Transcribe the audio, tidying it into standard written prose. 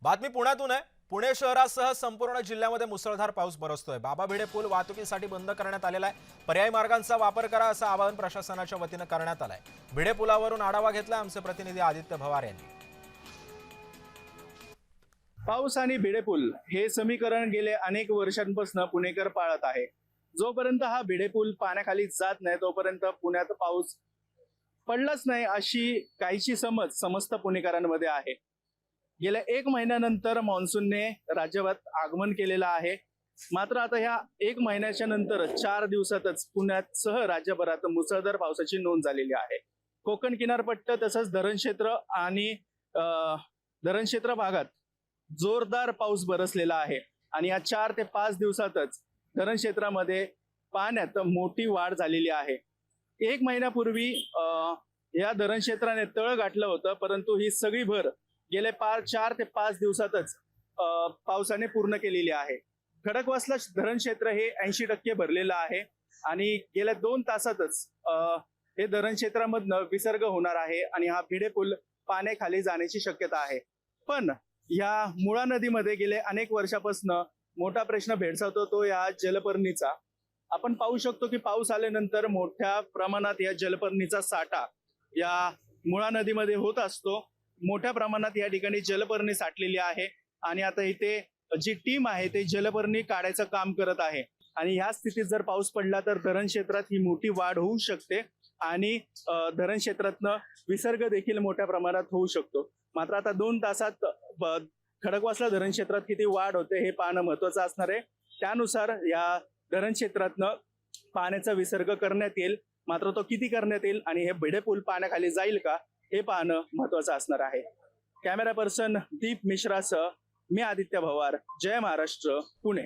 बातमी पुण्यातून आहे। पुणे शहरासह संपूर्ण जिल्ह्यामध्ये मुसळधार पाऊस बरसतोय। बाबा भिडे पूल वाहतुकीसाठी बंद करण्यात आलेला आहे। पर्यायी मार्गांचा वापर करा असं आवाहन प्रशासनाच्या वतीने करण्यात आलंय। भिडे पुलावरून आढावा घेतला आमचे प्रतिनिधी आदित्य भवार यांनी। पाऊस आणि भिडेपूल हे समीकरण गेले अनेक वर्षांपासून पुणेकर पाळत आहे। जोपर्यंत हा भिडेपूल पाण्याखाली जात नाही तोपर्यंत पुण्यात पाऊस पडलाच नाही अशी काहीशी समज समस्त पुणेकरांमध्ये आहे। गेल्या 1 महिन्यानंतर मान्सूनने राज्यात आगमन केलेलं आहे। मात्र आता ह्या 1 महिन्याच्या नंतर 4 दिवसातच पुण्यासह राज्यभरात मुसळधार पावसाची नोंद झालेली आहे। कोकण किनारपट्टा तसंच धरण क्षेत्र भागात जोरदार पाऊस बरसलेला आहे आणि या 4 ते 5 दिवसातच धरण क्षेत्रामध्ये पाण्यात मोठी वाढ झालेली आहे। 1 महिन्यापूर्वी या धरण क्षेत्राने तळ गाठलं होतं, परंतु ही सगळी भर गेले 4 ते 5 दिवसातच पावसाने पूर्ण केलेली आहे। खडकवासला धरण क्षेत्र हे 80% भरलेलं आहे आणि गेल्या 2 तासातच हे धरण क्षेत्रामधनं विसर्ग होणार आहे आणि हा भिडे पूल पाण्याखाली जाण्याची शक्यता आहे। पण या मुळा नदीमध्ये गेले अनेक वर्षापासून मोठा प्रश्न भेडसावतो तो या जलपर्णीचा। आपण पाहू शकतो की पाऊस आल्यानंतर मोठ्या प्रमाणात या जलपर्णीचा साठा या मुळा नदीमध्ये होत असतो। मोठ्या प्रमाणात या ठिकाणी जलपर्णी साठलेली आहे आणि आता इथे जी टीम आहे ते जलपर्णी काढायचं काम करत आहे आणि ह्या स्थितीत जर पाऊस पडला तर धरण क्षेत्रात ही मोठी वाढ होऊ शकते आणि धरण क्षेत्रातनं विसर्ग देखील मोठ्या प्रमाणात होऊ शकतो। मात्र आता 2 तासात खडकवासला धरण क्षेत्रात किती वाढ होते हे पाहणं महत्वाचं असणार आहे। त्यानुसार या धरण क्षेत्रातनं पाण्याचा विसर्ग करण्यात येईल, मात्र तो किती करण्यात येईल आणि हे भिडे पूल पाण्याखाली जाईल का हे पाहणं महत्वाचं असणार आहे। कॅमेरा पर्सन दीप मिश्रासह मी आदित्य भवार, जय महाराष्ट्र, पुणे।